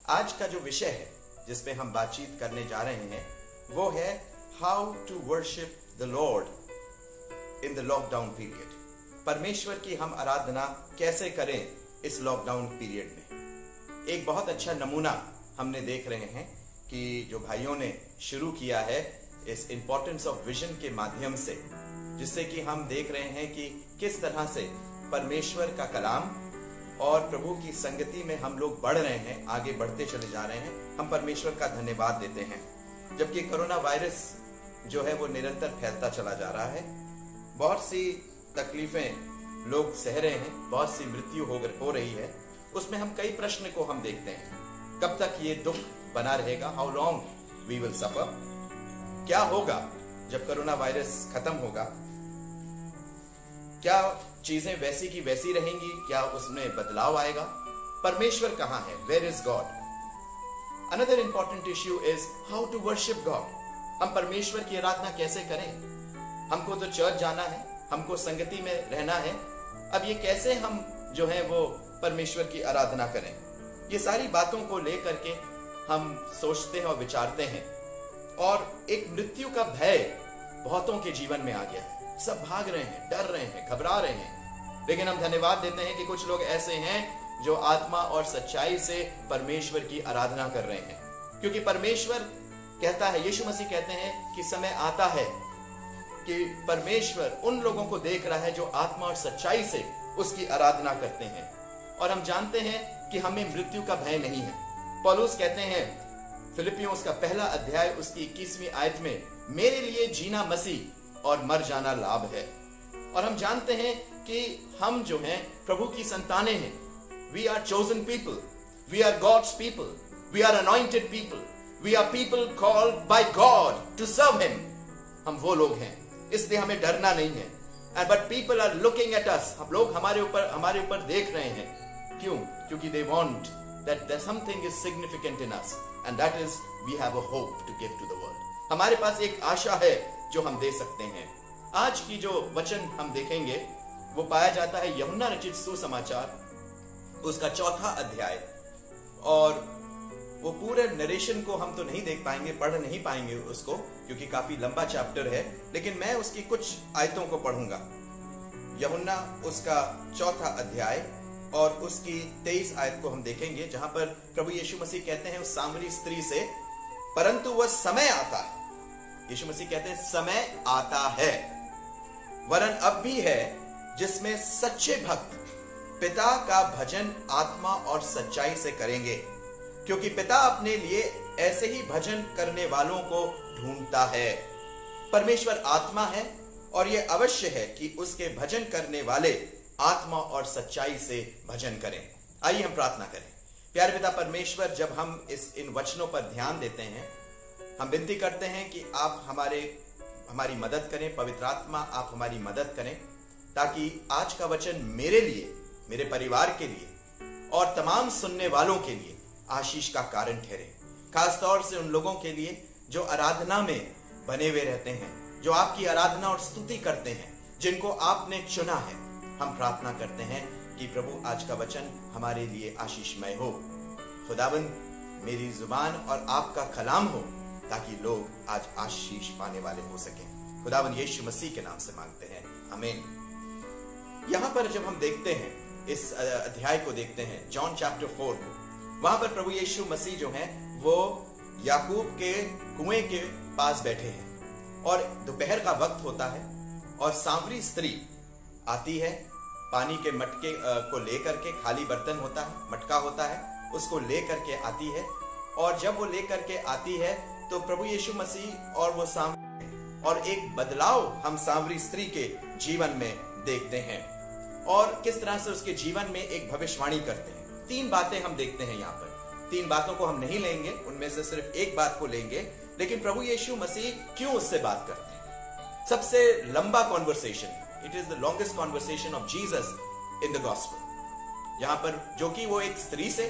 आज का जो विषय है जिस पे हम बातचीत करने जा रहे हैं वो है how to worship the Lord in the lockdown period. परमेश्वर की हम आराधना कैसे करें इस लॉकडाउन पीरियड में। एक बहुत अच्छा नमूना हमने देख रहे हैं कि जो भाइयों ने शुरू किया है इस इंपॉर्टेंस ऑफ विजन के माध्यम से, जिससे कि हम देख रहे हैं कि किस तरह से परमेश्वर का कलाम और प्रभु की संगति में हम लोग बढ़ रहे हैं, आगे बढ़ते चले जा रहे हैं। हम परमेश्वर का धन्यवाद देते हैं। जबकि कोरोना वायरस जो है वो निरंतर फैलता चला जा रहा है, बहुत सी तकलीफें लोग सह रहे हैं, बहुत सी मृत्यु हो रही है, उसमें हम कई प्रश्न को हम देखते हैं। कब तक ये दुख बना रहेगा? How long we will suffer? क्या होगा जब कोरोना वायरस खत्म होगा? क्या चीजें वैसी की वैसी रहेंगी? क्या उसमें बदलाव आएगा? परमेश्वर कहां है? Where is God? Another important issue is how to worship God. हम परमेश्वर की आराधना कैसे करें? हमको तो चर्च जाना है, हमको संगति में रहना है, अब ये कैसे हम जो है वो परमेश्वर की आराधना करें? ये सारी बातों को लेकर के हम सोचते हैं और विचारते हैं। और एक मृत्यु का भय बहुतों के जीवन में आ गया है। सब भाग रहे हैं, डर रहे हैं, घबरा रहे हैं। लेकिन हम धन्यवाद देते हैं कि कुछ लोग ऐसे हैं जो आत्मा और सच्चाई से परमेश्वर की आराधना कर रहे हैं। क्योंकि परमेश्वर कहता है, यीशु मसीह कहते हैं कि समय आता है कि परमेश्वर उन लोगों को देख रहा है जो आत्मा और सच्चाई से उसकी आराधना करते हैं। और हम जानते हैं कि हमें मृत्यु का भय नहीं है। पौलुस कहते हैं फिलिपियों उसका पहला अध्याय उसकी 21वीं आयत में, मेरे लिए जीना मसीह और मर जाना लाभ है। और हम जानते हैं कि हम जो हैं प्रभु की संतानें हैं। We are chosen people, we are God's people, we are anointed people, we are people called by God to serve him. हम वो लोग हैं, इसलिए हमें डरना नहीं है। And but people are looking at us, हम लोग हमारे ऊपर देख रहे हैं। क्यों? क्योंकि they want that something is significant in us and that is we have a hope to give to the world. हमारे पास एक आशा है जो हम दे सकते हैं। आज की जो वचन हम देखेंगे वो पाया जाता है यूहन्ना रचित सुसमाचार उसका 4था अध्याय। और वो पूरे नरेशन को हम तो नहीं देख पाएंगे, पढ़ नहीं पाएंगे उसको, क्योंकि काफी लंबा चैप्टर है, लेकिन मैं उसकी कुछ आयतों को पढ़ूंगा। यूहन्ना उसका 4था अध्याय और उसकी 23 आयत को हम देखेंगे, जहां पर प्रभु यीशु मसीह कहते हैं उस सामरी स्त्री से, परंतु वह समय आता है। यीशु मसीह कहते हैं समय आता है, वरन अब भी है, जिसमें सच्चे भक्त पिता का भजन आत्मा और सच्चाई से करेंगे, क्योंकि पिता अपने लिए ऐसे ही भजन करने वालों को ढूंढता है। परमेश्वर आत्मा है और यह अवश्य है कि उसके भजन करने वाले आत्मा और सच्चाई से भजन करें। आइए हम प्रार्थना करें। प्यारे पिता परमेश्वर, जब हम इन वचनों पर ध्यान देते हैं, हम विनती करते हैं कि आप हमारी मदद करें। पवित्र आत्मा आप हमारी मदद करें, ताकि आज का वचन मेरे लिए, मेरे परिवार के लिए और तमाम सुनने वालों के लिए आशीष का कारण ठहरे। खासतौर से उन लोगों के लिए जो आराधना में बने हुए रहते हैं, जो आपकी आराधना और स्तुति करते हैं, जिनको आपने चुना है। हम प्रार्थना करते हैं कि प्रभु आज का वचन हमारे लिए आशीषमय हो। खुदावंद मेरी जुबान और आपका कलाम हो, ताकि लोग आज आशीष पाने वाले हो सकें। खुदावंद यीशु मसीह के नाम से मांगते हैं, आमीन। यहां पर जब हम देखते हैं, इस अध्याय को देखते हैं, जॉन चैप्टर 4 को, वहां पर प्रभु यीशु मसीह जो हैं वो याकूब के कुएं के पास बैठे हैं और दोपहर का वक्त होता है और सांवरी स्त्री आती है, पानी के मटके को लेकर के, खाली बर्तन होता है, मटका होता है, उसको लेकर के आती है। और जब वो लेकर के आती है तो प्रभु यीशु मसीह और वो सांवरी, और एक बदलाव हम सांवरी स्त्री के जीवन में देखते हैं और किस तरह से उसके जीवन में एक भविष्यवाणी करते हैं। 3 बातें हम देखते हैं यहाँ पर। 3 बातों को हम नहीं लेंगे, उनमें से सिर्फ एक बात को लेंगे, लेकिन प्रभु यीशु मसीह क्यों उससे बात करते हैं। सबसे लंबा conversation, it is the longest conversation of Jesus in the gospel, यहाँ पर जो कि वो एक स्त्री से,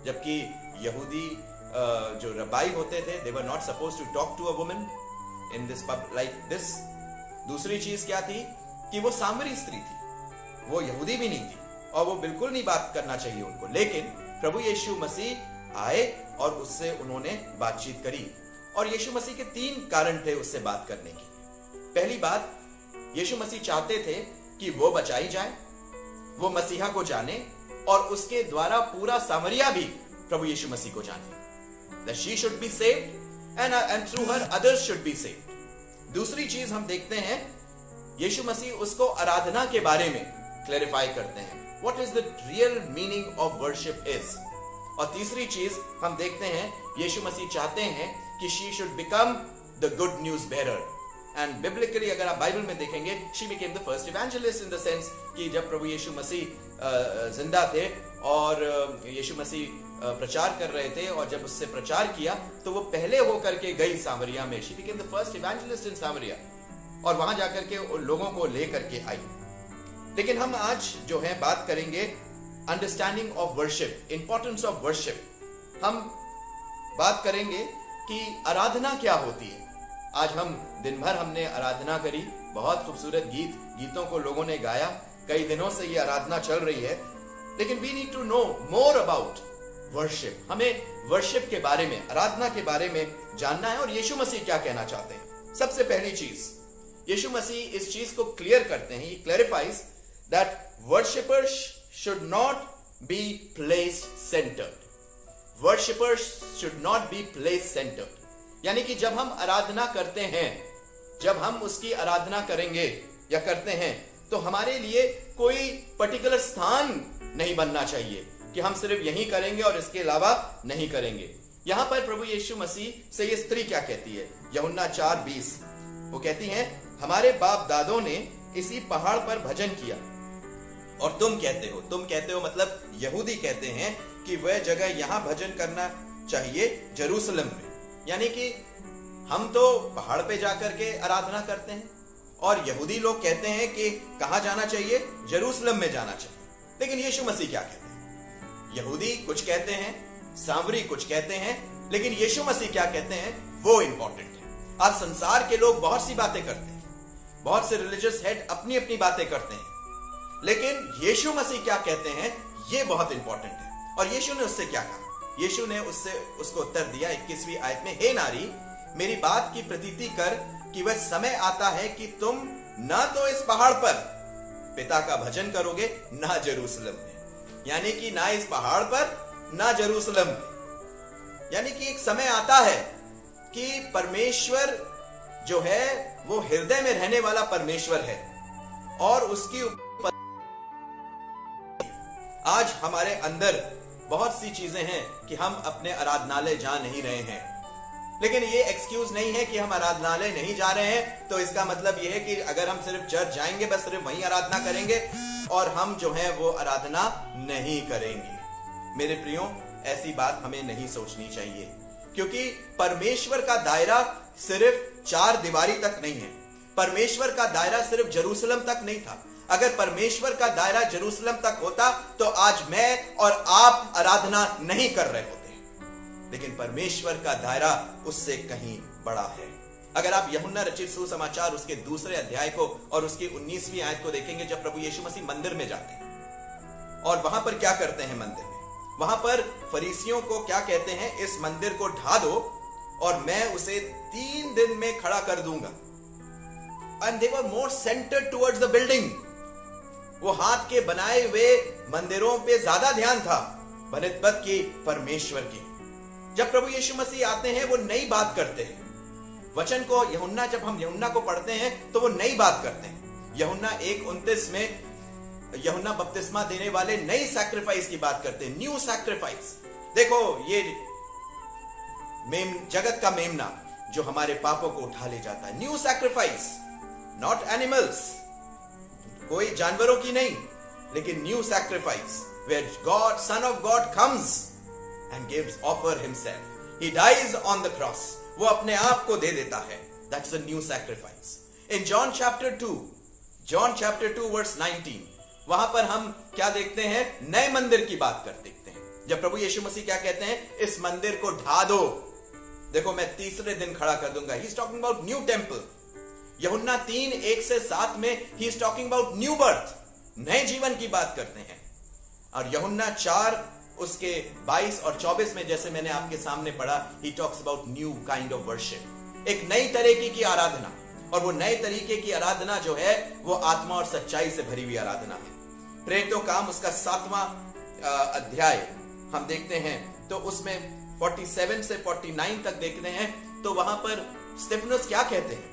जबकि यहूदी जो रब्बाई होते थे, they were not supposed to talk to a woman in this pub like this। दूसरी चीज क्या थी कि वो सामरी स्त्री थी, वो यहूदी भी नहीं थी और वो बिल्कुल नहीं बात करना चाहिए उनको। लेकिन प्रभु यीशु मसीह आए और उससे उन्होंने बातचीत करी। और यीशु मसीह के 3 कारण थे उससे बात करने के। पहली बात, यीशु मसीह चाहते थे कि वो बचाई जाए, वो मसीहा को जाने और उसके द्वारा पूरा सामरिया भी प्रभु यीशु मसीह को जाने। That she should be saved and through her others should be saved. दूसरी चीज हम देखते हैं, यीशु मसीह उसको आराधना के बारे में क्लैरिफाई करते हैं, what is the real meaning of worship is. और तीसरी चीज हम देखते हैं, यीशु मसीह चाहते हैं कि she should become the good news bearer. And biblically अगर आप बाइबल में देखेंगे, she became the first evangelist in the sense कि जब प्रभु यीशु मसीह जिंदा थे और यीशु मसीह प्रचार कर रहे थे और जब उससे प्रचार किया तो वो पहले होकर के गई सामरिया में। She became the first evangelist in Samaria और वहां जाकर के लोगों को लेकर के आई। लेकिन हम आज जो है बात करेंगे understanding of worship, importance of worship. हम बात करेंगे कि आराधना क्या होती है। आज हम दिन भर हमने आराधना करी, बहुत खूबसूरत गीतों को लोगों ने गाया, कई दिनों से ये आराधना चल रही है, लेकिन we need to know more about worship. हमें वर्शिप के बारे में, आराधना के बारे में जानना है और यीशु मसीह क्या कहना चाहते हैं। सबसे पहली चीज, यीशु मसीह इस चीज को क्लियर करते हैं, he clarifies that worshippers should not be place centred. Worshippers should not be place centred, यानी कि जब हम आराधना करते हैं, जब हम उसकी आराधना करेंगे या करते हैं, तो हमारे लिए कोई पर्टिकुलर स्थान नहीं बनना चाहिए कि हम सिर्फ यही करेंगे और इसके अलावा नहीं करेंगे। यहां पर प्रभु यीशु मसीह से ये स्त्री क्या कहती है, यूहन्ना 4:20, वो कहती हैं, हमारे बाप दादों ने इसी पहाड़ पर भजन किया और तुम कहते हो मतलब यहूदी कहते हैं कि वह जगह यहां भजन करना चाहिए जेरूसलम में। यानी कि हम तो पहाड़ पे जाकर के आराधना करते हैं और यहूदी लोग कहते हैं कि कहां जाना चाहिए, जेरूसलम में जाना चाहिए। लेकिन यीशु मसीह क्या कहते हैं, यहूदी कुछ कहते हैं, सामरी कुछ कहते हैं, लेकिन यीशु मसीह क्या कहते हैं वो इंपॉर्टेंट है। आज संसार के लोग बहुत सी बातें करते हैं, बहुत से रिलीजियस हेड अपनी अपनी बातें करते हैं, लेकिन यीशु मसीह क्या कहते हैं ये बहुत इंपॉर्टेंट है। और यीशु ने उससे क्या कहा, यीशु ने उसको उत्तर दिया 21वीं आयत में, हे नारी, मेरी बात की प्रतीति कर कि वह समय आता है कि तुम ना तो इस पहाड़ पर पिता का भजन करोगे, ना जेरूसलम में। यानी कि ना इस पहाड़ पर ना जेरूसलम में। यानी कि एक समय आता है कि परमेश्वर जो है वो हृदय में रहने वाला परमेश्वर है और उसकी आज हमारे अंदर बहुत सी चीजें हैं कि हम अपने आराधनालय जा नहीं रहे हैं, लेकिन ये एक्सक्यूज नहीं है कि हम आराधनालय नहीं जा रहे हैं तो इसका मतलब ये है कि अगर हम सिर्फ चर्च जाएंगे, बस सिर्फ वहीं आराधना करेंगे और हम जो है वो आराधना नहीं करेंगे। मेरे प्रियो, ऐसी बात हमें नहीं सोचनी चाहिए, क्योंकि परमेश्वर का दायरा सिर्फ 4 दीवारी तक नहीं है। परमेश्वर का दायरा सिर्फ जेरूसलम तक नहीं था। अगर परमेश्वर का दायरा जेरूसलम तक होता तो आज मैं और आप आराधना नहीं कर रहे होते, लेकिन परमेश्वर का दायरा उससे कहीं बड़ा है। अगर आप यूहन्ना रचित सुसमाचार उसके 2 अध्याय को और उसकी 19वीं आयत को देखेंगे, जब प्रभु यीशु मसीह मंदिर में जाते हैं और वहां पर क्या करते हैं मंदिर में, वहां पर फरीसियों को क्या कहते हैं, इस मंदिर को ढा दो और मैं उसे 3 दिन में खड़ा कर दूंगा। And they were more centred towards the building. वो हाथ के बनाए हुए मंदिरों पे ज्यादा ध्यान था बनिस्बत की परमेश्वर की। जब प्रभु यीशु मसीह आते हैं वो नई बात करते हैं। वचन को यूहन्ना, जब हम यूहन्ना को पढ़ते हैं तो वो नई बात करते हैं। यूहन्ना 1:29 में यूहन्ना बपतिस्मा देने वाले नई सैक्रिफाइस की बात करते हैं, न्यू सैक्रिफाइस। देखो ये जगत का मेमना जो हमारे पापों को उठा ले जाता है, न्यू सैक्रिफाइस, नॉट एनिमल्स, कोई जानवरों की नहीं, लेकिन new sacrifice where God, son of God comes and gives offer himself. He dies on the cross. वो अपने आप को दे देता है. That's a new sacrifice. In John chapter 2 verse 19, वहां पर हम क्या देखते हैं, नए मंदिर की बात कर देखते हैं। जब प्रभु यीशु मसीह क्या कहते हैं, इस मंदिर को ढा दो, देखो मैं 3रे दिन खड़ा कर दूंगा। He is talking about new temple. यूहन्ना 3:1-7 में he is talking about new birth, नए जीवन की बात करते हैं। और यूहन्ना 4 उसके 22 और 24 में जैसे मैंने आपके सामने पढ़ा, he talks about new kind of worship, एक नई तरीके की आराधना। और वो नए तरीके की आराधना जो है वो आत्मा और सच्चाई से भरी हुई आराधना है। प्रेरितों काम उसका 7वां अध्याय हम देखते हैं तो उसमें 47 से 49 तक देखते हैं तो वहां पर स्तिफनुस क्या कहते हैं?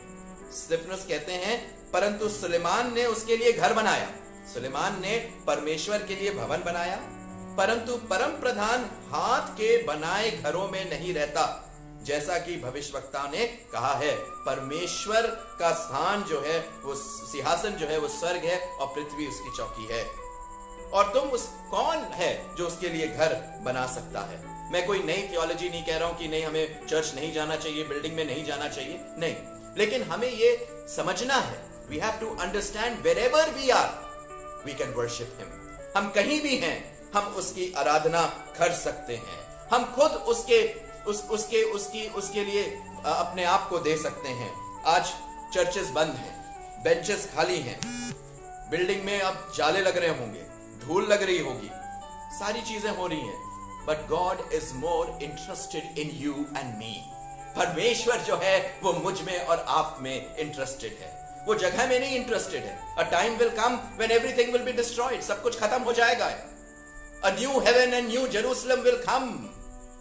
स्तिफनुस कहते हैं, परंतु सुलेमान ने उसके लिए घर बनाया, सुलेमान ने परमेश्वर के लिए भवन बनाया, परंतु परम प्रधान हाथ के बनाए घरों में नहीं रहता, जैसा कि भविष्यवक्ता ने कहा है। परमेश्वर का स्थान जो है वो सिंहासन जो है वो स्वर्ग है और पृथ्वी उसकी चौकी है। और तुम कौन है जो उसके लिए घर बना सकता है? मैं कोई नई थियोलॉजी नहीं कह रहा हूं कि नहीं हमें चर्च नहीं जाना चाहिए, बिल्डिंग में नहीं जाना चाहिए, नहीं, लेकिन हमें ये समझना है, we have to understand wherever we are we can worship him. हम कहीं भी हैं, हम उसकी आराधना कर सकते हैं, हम खुद उसके लिए अपने आप को दे सकते हैं। आज चर्चेस बंद हैं, बेंचेस खाली हैं, बिल्डिंग में अब जाले लग रहे होंगे, धूल लग रही होगी, सारी चीजें हो रही हैं, but God is more interested in you and me. परमेश्वर जो है वो मुझ में और आप में इंटरेस्टेड है, वो जगह में नहीं इंटरेस्टेड है। A time will come when everything will be destroyed, सब कुछ खत्म हो जाएगा। A new heaven and new Jerusalem will come,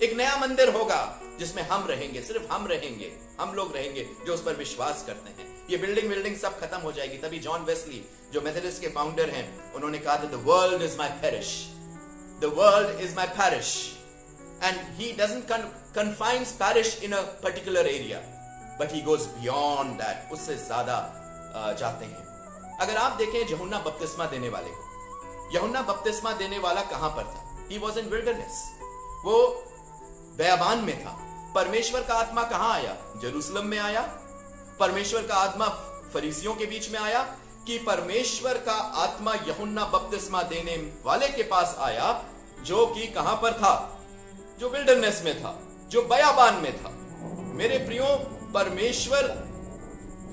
एक नया मंदिर होगा जिसमें हम रहेंगे, सिर्फ हम रहेंगे, हम लोग रहेंगे जो उस पर विश्वास करते हैं। ये बिल्डिंग सब खत्म हो जाएगी। तभी जॉन वेस्ली जो मेथोडिस्ट के फाउंडर हैं, उन्होंने कहा था, the world is my parish, the world is my parish, and he doesn't confines parish in a particular area, but he goes beyond that, उससे ज्यादा जाते हैं। अगर आप देखें यूहन्ना बपतिस्मा देने वाले को, यूहन्ना बपतिस्मा देने वाला कहां पर था? He was in wilderness, वो बयाबान में था। परमेश्वर का आत्मा कहां आया? जेरूसलम में आया। परमेश्वर का आत्मा फरीसियों के बीच में आया कि परमेश्वर का आत्मा यूहन्ना बपतिस्मा देने वाले के पास आया, जो कि कहां पर था? जो विल्डरनेस में था, जो बयाबान में था। मेरे प्रियो, परमेश्वर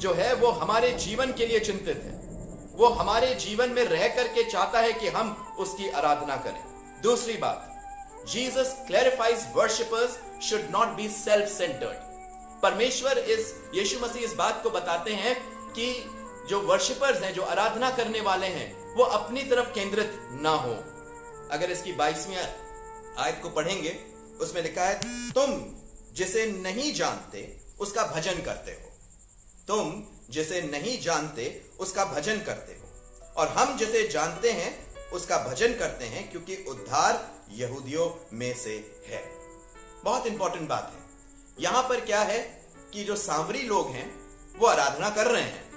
जो है वो हमारे जीवन के लिए चिंतित है, वो हमारे जीवन में रह करके चाहता है कि हम उसकी आराधना करें। दूसरी बात, Jesus clarifies worshippers should not be self centred. परमेश्वर यीशु मसीह इस बात को बताते हैं कि जो वर्शिपर्स हैं, जो आराधना करने वाले हैं, वो अपनी तरफ केंद्रित ना हो। अगर इसकी 22वीं आयत को पढ़ेंगे, उसमें लिखा है, तुम जिसे नहीं जानते उसका भजन करते हो, तुम जिसे नहीं जानते उसका भजन करते हो, और हम जिसे जानते हैं उसका भजन करते हैं, क्योंकि उद्धार यहूदियों में से है। बहुत इंपॉर्टेंट बात है। यहां पर क्या है कि जो सांवरी लोग हैं वो आराधना कर रहे हैं,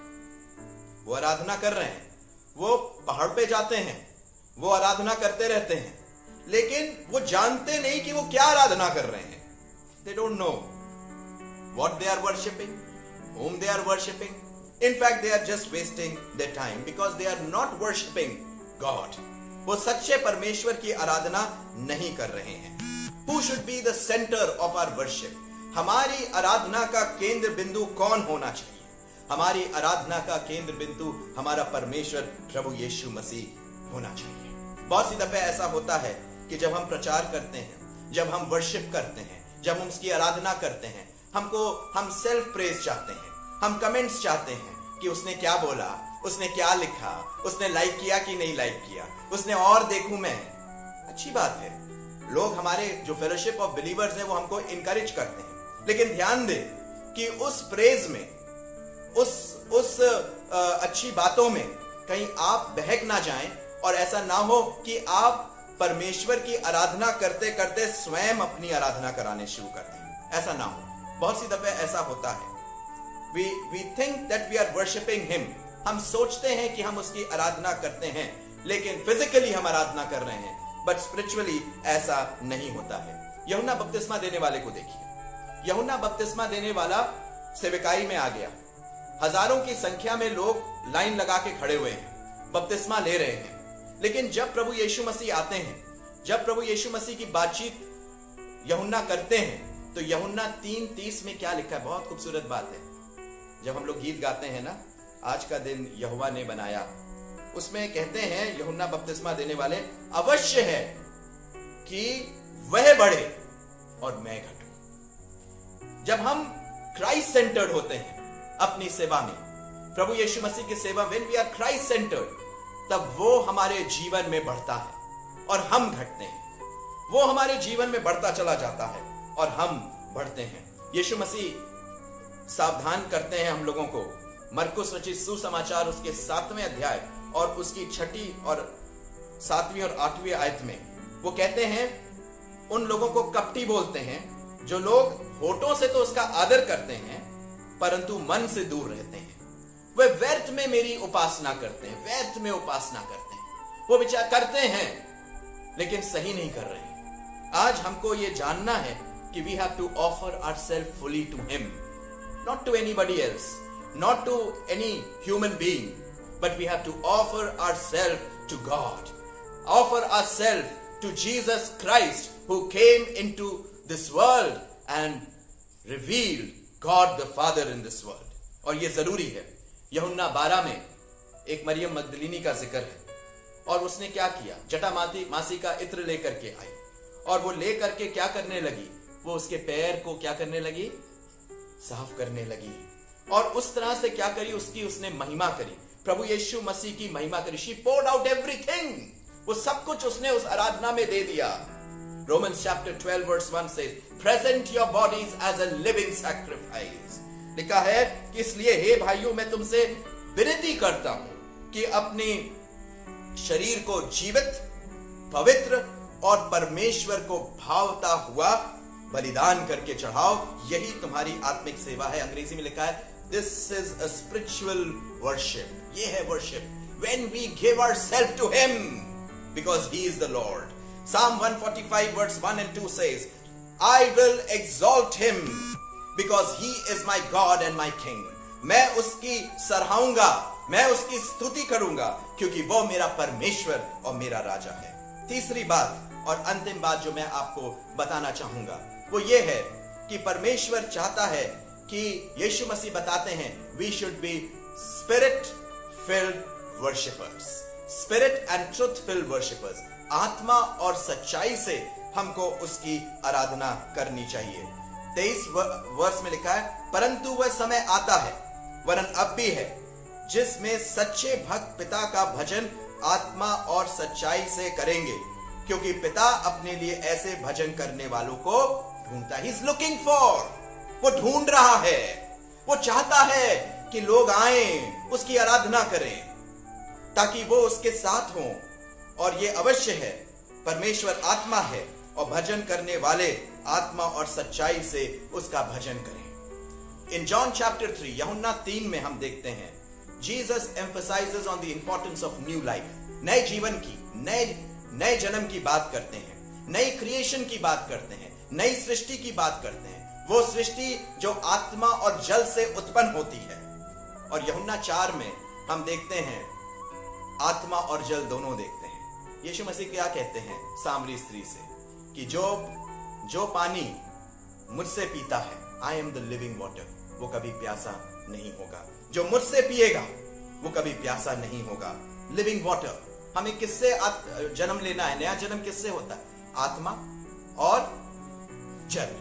वो आराधना कर रहे हैं, वो पहाड़ पे जाते हैं, वो आराधना करते रहते हैं, लेकिन वो जानते नहीं कि वो क्या आराधना कर रहे हैं। They don't know what they are worshipping, whom they are worshipping. In fact, they are just wasting their time because they are not worshipping God. वो सच्चे परमेश्वर की आराधना नहीं कर रहे हैं। Who should be the center of our worship? हमारी आराधना का केंद्र बिंदु कौन होना चाहिए? हमारी आराधना का केंद्र बिंदु हमारा परमेश्वर प्रभु यीशु मसीह होना चाहिए। बहुत सी दफे ऐसा होता है कि जब हम प्रचार करते हैं, जब हम वर्शिप करते हैं, जब हम उसकी आराधना करते हैं, हम सेल्फ प्रेज चाहते हैं, हम कमेंट्स चाहते हैं कि उसने क्या बोला, उसने क्या लिखा, उसने लाइक किया कि नहीं लाइक किया, उसने और देखूं मैं। अच्छी बात है, लोग हमारे जो फेलोशिप ऑफ बिलीवर्स हैं वो हमको इनकरेज करते हैं, लेकिन ध्यान दें कि उस प्रेज में, उस अच्छी बातों में कहीं आप बहक ना जाएं और ऐसा ना हो कि आप परमेश्वर की आराधना करते करते स्वयं अपनी आराधना कराने शुरू कर दें। ऐसा ना हो। बहुत सी दफे ऐसा होता है, we think that we are worshiping him, हम सोचते हैं कि हम उसकी आराधना करते हैं, लेकिन फिजिकली हम आराधना कर रहे हैं, बट स्पिरिचुअली ऐसा नहीं होता है। यूहन्ना बपतिस्मा देने वाले को देखिए, यूहन्ना बपतिस्मा देने वाला सेवकाई में आ गया, हजारों की संख्या में लोग लाइन लगा के खड़े हुए हैं, बपतिस्मा ले रहे हैं, लेकिन जब प्रभु यीशु मसीह आते हैं, जब प्रभु यीशु मसीह की बातचीत यूहन्ना करते हैं, तो यूहन्ना 3:30 में क्या लिखा है? बहुत खूबसूरत बात है। जब हम लोग गीत गाते हैं ना, आज का दिन यहोवा ने बनाया, उसमें कहते हैं यूहन्ना बपतिस्मा देने वाले, अवश्य है कि वह बढ़े और मैं घटूं। जब हम क्राइस्ट सेंटर्ड होते हैं अपनी सेवा में, प्रभु यीशु मसीह की सेवा, when we are Christ centered, तब वो हमारे जीवन में बढ़ता है और हम घटते हैं। वो हमारे जीवन में बढ़ता चला जाता है और हम बढ़ते हैं। यीशु मसीह सावधान करते हैं हम लोगों को। मरकुस रचित सुसमाचार उसके 7वें अध्याय और उसकी 6ठी और 7वीं और 8वीं आयत में वो कहते हैं, उन लोगों को कपटी बोलते हैं जो लोग होठों से तो उसका आदर करते हैं परंतु मन से दूर रहते हैं। वे व्यर्थ में मेरी उपासना करते हैं, व्यर्थ में उपासना करते हैं। वो विचार करते हैं लेकिन सही नहीं कर रहे हैं। आज हमको ये जानना है कि we have to offer ourselves fully to him, not to anybody else, not to any human being, but we have to offer ourselves to God, offer ourselves to Jesus Christ, who came into this world and revealed God the Father in this world. और ये जरूरी है। यूहन्ना 12 में एक मरियम मगदलीनी का जिक्र है और उसने क्या किया, जटा मासी का इत्र लेकर के आई और वो लेकर के क्या करने लगी, वो उसके पैर को क्या करने लगी, साफ करने लगी। और उस तरह से क्या करी, उसने महिमा करी, प्रभु यीशु मसीह की महिमा करी। She poured out everything, वो सब कुछ उसने उस आराधना में दे दिया। Romans chapter 12 verse 1 says, present your bodies as a living sacrifice। लिखा है कि इसलिए हे भाइयों मैं तुमसे विनती करता हूं कि अपने शरीर को जीवित, पवित्र और परमेश्वर को भावता हुआ बलिदान करके चढ़ाओ, यही तुम्हारी आत्मिक सेवा है। अंग्रेजी में लिखा है This is a spiritual worship. ये है worship. When we give ourselves to Him, because He is the Lord. Psalm 145 verse 1 and 2 says, I will exalt Him because He is my God and my King. मैं उसकी सराहूंगा, मैं उसकी स्तुति करूंगा क्योंकि वो मेरा परमेश्वर और मेरा राजा है। तीसरी बात और अंतिम बात जो मैं आपको बताना चाहूंगा वो ये है कि परमेश्वर चाहता है कि यीशु मसीह बताते हैं we should be spirit filled worshippers, spirit and truth filled worshippers। आत्मा और सच्चाई से हमको उसकी आराधना करनी चाहिए। 23 वर्ष में लिखा है, परंतु वह समय आता है, वरन अब भी है, जिसमें सच्चे भक्त पिता का भजन आत्मा और सच्चाई से करेंगे, क्योंकि पिता अपने लिए ऐसे भजन करने वालों को ढूंढता है। He is looking for, वो ढूंढ रहा है, वो चाहता है कि लोग आएं, उसकी आराधना करें ताकि वो उसके साथ हों। और ये अवश्य है, परमेश्वर आत्मा है और भजन करने वाले आत्मा और सच्चाई से उसका भजन करें। इन जॉन चैप्टर 3, यूहन्ना 3 में हम देखते हैं Jesus emphasises on the importance of new life, नए जीवन की, नए जन्म की बात करते हैं, नई क्रिएशन की बात करते हैं, नई सृष्टि की बात करते हैं, वो सृष्टि जो आत्मा और जल से उत्पन्न होती है। और यूहन्ना 4 में हम देखते हैं आत्मा और जल दोनों देखते हैं। यीशु मसीह क्या कहते हैं सामरी स्त्री से कि जो पानी मुझसे पीता है, I am the living water, वो कभी प्यासा नहीं होगा। जो मुझसे पिएगा वो कभी प्यासा नहीं होगा। लिविंग वाटर, हमें किससे जन्म लेना है? नया जन्म किससे होता है? आत्मा और जल।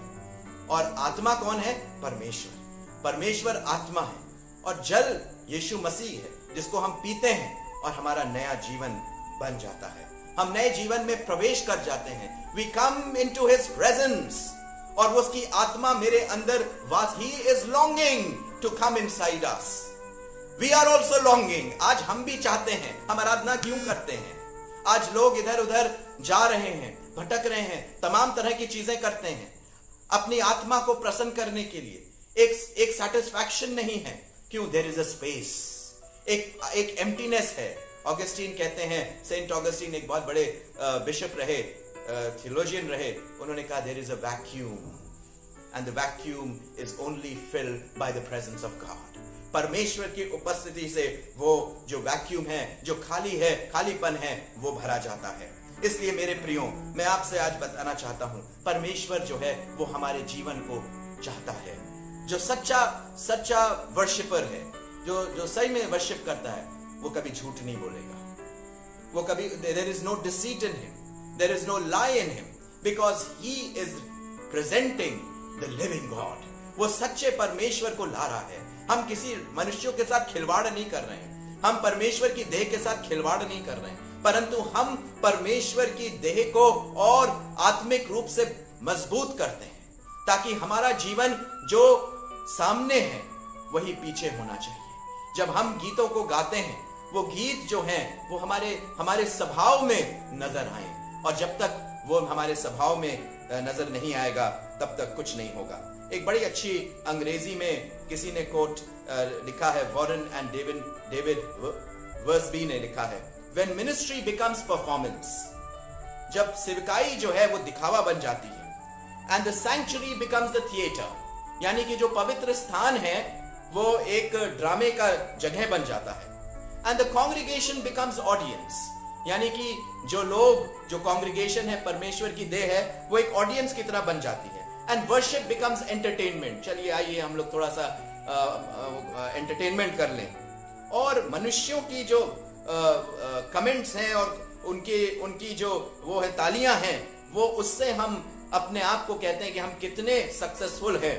और आत्मा कौन है? परमेश्वर। परमेश्वर आत्मा है और जल यीशु मसीह है जिसको हम पीते हैं और हमारा नया जीवन बन जाता है। हम नए जीवन में प्रवेश कर जाते हैं। We come into His presence और वो उसकी आत्मा मेरे अंदर वास, He is longing to come inside us. We are also longing. आज हम भी चाहते हैं। हम आराधना क्यों करते हैं? आज लोग इधर उधर जा रहे हैं, भटक रहे हैं, तमाम तरह की चीजें करते हैं अपनी आत्मा को प्रसन्न करने के लिए। एक सेटिस्फैक्शन नहीं है। क्यों? देयर इज अ स्पेस, एक एम्प्टीनेस है। ऑगस्टीन कहते हैं, सेंट ऑगस्टीन एक बहुत बड़े बिशप रहे, थियोलॉजियन रहे, उन्होंने कहा there is a vacuum and the vacuum is only filled by the presence of God. परमेश्वर की उपस्थिति से वो जो वैक्यूम है, जो खाली है, खालीपन है, वो भरा जाता है। इसलिए मेरे प्रियो, मैं आपसे आज बताना चाहता हूं, परमेश्वर जो है वो हमारे जीवन को चाहता है। जो सच्चा वर्शिपर है, जो सही में वर्शिप करता है, वो कभी झूठ नहीं बोलेगा। वो कभी, there is no deceit in him, there is no lie in him, because he is presenting the living God. वो सच्चे परमेश्वर को ला रहा है। हम किसी मनुष्यों के साथ खिलवाड़ नहीं कर रहे हैं, हम परमेश्वर की देह के साथ खिलवाड़ नहीं कर रहे हैं, परंतु हम परमेश्वर की देह को और आत्मिक रूप से मजबूत करते हैं, ताकि हमारा जीवन जो सामने है वही पीछे होना चाहिए। जब हम गीतों को गाते हैं, वो गीत जो हैं वो हमारे स्वभाव में नजर आए, और जब तक वो हमारे स्वभाव में नजर नहीं आएगा तब तक कुछ नहीं होगा। एक बड़ी अच्छी अंग्रेजी में किसी ने कोट लिखा है, वॉरेन एंड डेविड वर्सबी ने लिखा है, व्हेन मिनिस्ट्री बिकम्स परफॉर्मेंस, जब सेवकाई जो है वो दिखावा बन जाती है, and the sanctuary becomes the theatre, यानी कि जो पवित्र स्थान है वो एक ड्रामे का जगह बन जाता है, and the congregation becomes audience, यानी कि जो कॉन्ग्रीगेशन है, परमेश्वर की देह है, वो एक ऑडियंस की तरह बन जाती है, एंड वर्शिप बिकम्स एंटरटेनमेंट। चलिए आइए हम लोग थोड़ा सा एंटरटेनमेंट कर लें, और मनुष्यों की जो कमेंट्स हैं और उनकी जो वो है तालियां हैं, वो उससे हम अपने आप को कहते हैं कि हम कितने सक्सेसफुल हैं।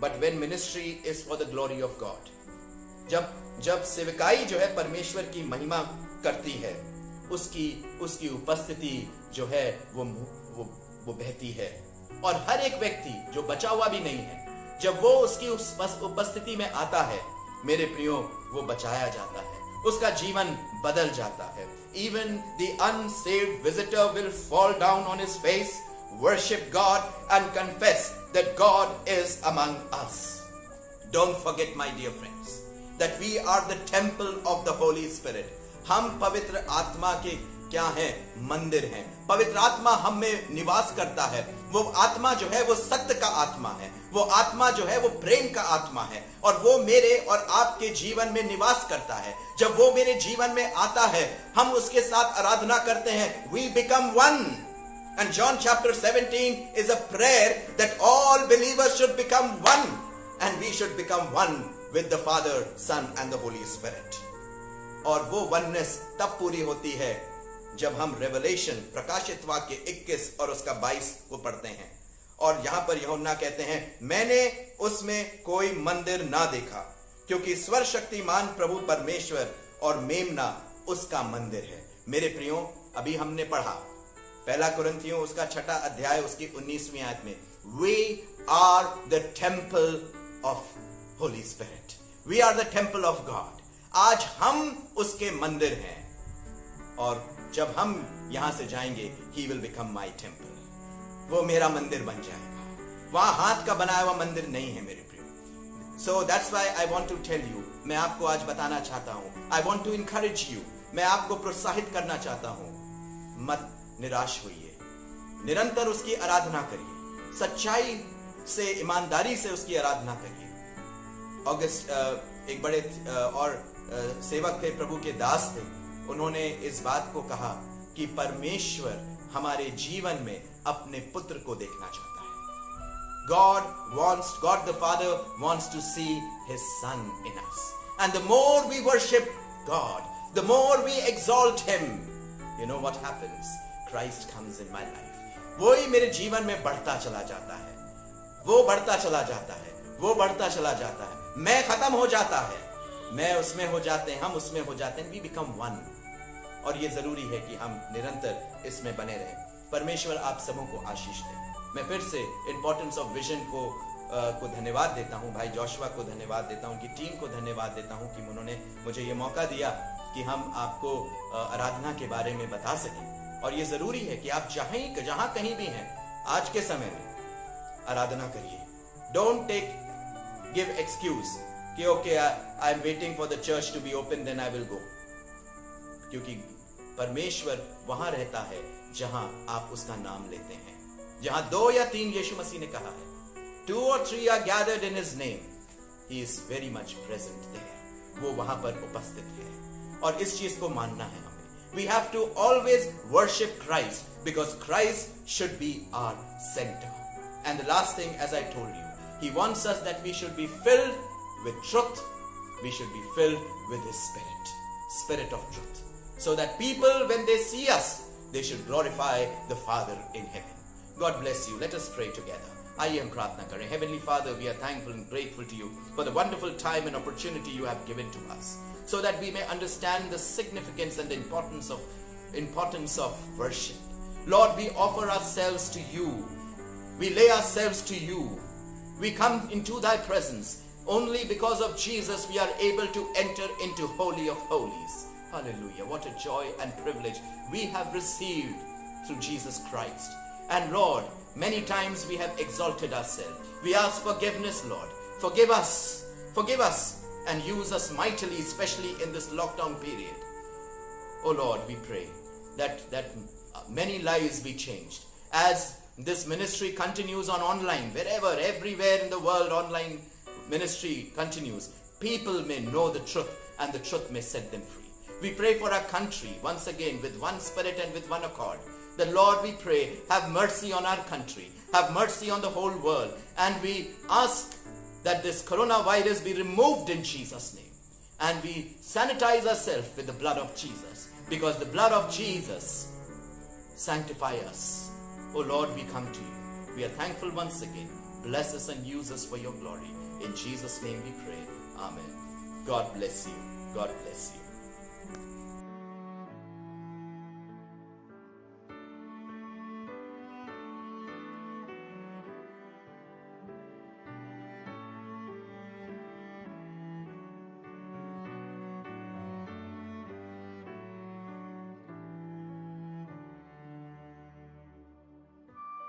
But when ministry is for the glory of God, जब सेवकाई जो है परमेश्वर की महिमा करती है, उसकी उपस्थिति जो है वो बहती है, और हर एक व्यक्ति जो बचा हुआ भी नहीं है, जब वो उसकी उपस्थिति में आता है, मेरे प्रियो, वो बचाया जाता है, उसका जीवन बदल जाता है। Even the unsaved visitor will fall down on his face, worship God and confess that God is among us. Don't forget, my dear friends, that we are the temple of the Holy Spirit. हम पवित्र आत्मा के क्या हैं? मंदिर हैं। पवित्र आत्मा हम में निवास करता है। वो आत्मा जो है वो सत्य का आत्मा है, वो आत्मा जो है वो प्रेम का आत्मा है, और वो मेरे और आपके जीवन में निवास करता है। जब वो मेरे जीवन में आता है, हम उसके साथ आराधना करते हैं, we become one. And John chapter 17 is a prayer that all believers should become one, and we should become one with the Father, Son and the Holy Spirit. और वो oneness तब पूरी होती है जब हम रेवलेशन, प्रकाशित वाक्य 21 और उसका 22 को पढ़ते हैं, और यहां पर यूहन्ना कहते हैं, मैंने उसमें कोई मंदिर ना देखा, क्योंकि सर्वशक्तिमान प्रभु परमेश्वर और मेमना उसका मंदिर है। मेरे प्रियो, अभी हमने पढ़ा 1 कुरिन्थियों उसका 6 अध्याय उसकी 19वीं आयत में, we are the temple of Holy Spirit, we are the temple of God. आज हम उसके मंदिर हैं, और जब हम यहां से जाएंगे, he will become my temple, वो मेरा मंदिर बन जाएगा। वहां हाथ का बनाया हुआ मंदिर नहीं है मेरे प्रियो। So that's why I want to tell you, मैं आपको आज बताना चाहता हूं, I want to encourage you, मैं आपको प्रोत्साहित करना चाहता हूं, मत निराश होइए, निरंतर उसकी आराधना करिए, सच्चाई से, ईमानदारी से उसकी आराधना करिए। अगस्त एक बड़े और सेवक थे, प्रभु के दास थे, उन्होंने इस बात को कहा कि परमेश्वर हमारे जीवन में अपने पुत्र को देखना चाहता है। God the Father wants to see his son in us, and the more we worship God, the more we exalt him, you know what happens? Christ comes in my life. वो ही मेरे जीवन में बढ़ता चला जाता है, वो बढ़ता चला जाता है, वो बढ़ता चला जाता है, मैं खत्म हो जाता है, मैं उसमें हो जाते हैं, हम उसमें हो जाते हैं, we become one. और ये जरूरी है कि हम निरंतर इसमें बने रहें। परमेश्वर आप सबों को आशीष दे। मैं फिर से इंपॉर्टेंस ऑफ विजन को धन्यवाद देता हूं, भाई जोशुआ को धन्यवाद देता हूं, उनकी टीम को धन्यवाद देता हूं कि उन्होंने मुझे ये मौका दिया कि हम आपको आराधना के बारे में बता सकें। और ये जरूरी है कि आप जहां कहीं भी हैं, आज के समय में आराधना करिए। डोंट गिव एक्सक्यूज कि okay, I am waiting for the church to be open, then I will go, क्योंकि परमेश्वर वहां रहता है जहां आप उसका नाम लेते हैं। जहां 2 या 3 यीशु मसीह ने कहा है, 2 or 3 are gathered in his name, he is very much present there. वो वहां पर उपस्थित है, और इस चीज को मानना है हमें। We have to always worship Christ, because Christ should be our center. And the last thing, as I told you, he wants us that we should be filled with truth. We should be filled with his spirit of truth, so that people, when they see us, they should glorify the Father in heaven. God bless you. Let us pray together. आइए हम प्रार्थना करें. Heavenly Father, we are thankful and grateful to you for the wonderful time and opportunity you have given to us, so that we may understand the significance and importance of worship. Lord, we offer ourselves to you. We lay ourselves to you. We come into thy presence. Only because of Jesus we are able to enter into Holy of Holies. Hallelujah. What a joy and privilege we have received through Jesus Christ. And Lord, many times we have exalted ourselves. We ask forgiveness, Lord. Forgive us. Forgive us and use us mightily, especially in this lockdown period. Oh Lord, we pray that many lives be changed. As this ministry continues on online, wherever, everywhere in the world, online ministry continues, people may know the truth and the truth may set them free. We pray for our country once again with one spirit and with one accord. The Lord, we pray, have mercy on our country, have mercy on the whole world, and we ask that this coronavirus be removed in Jesus' name, and we sanitize ourselves with the blood of Jesus, because the blood of Jesus sanctifies us. Oh Lord, we come to you. We are thankful once again. Bless us and use us for your glory. In Jesus' name we pray. Amen. God bless you. God bless you.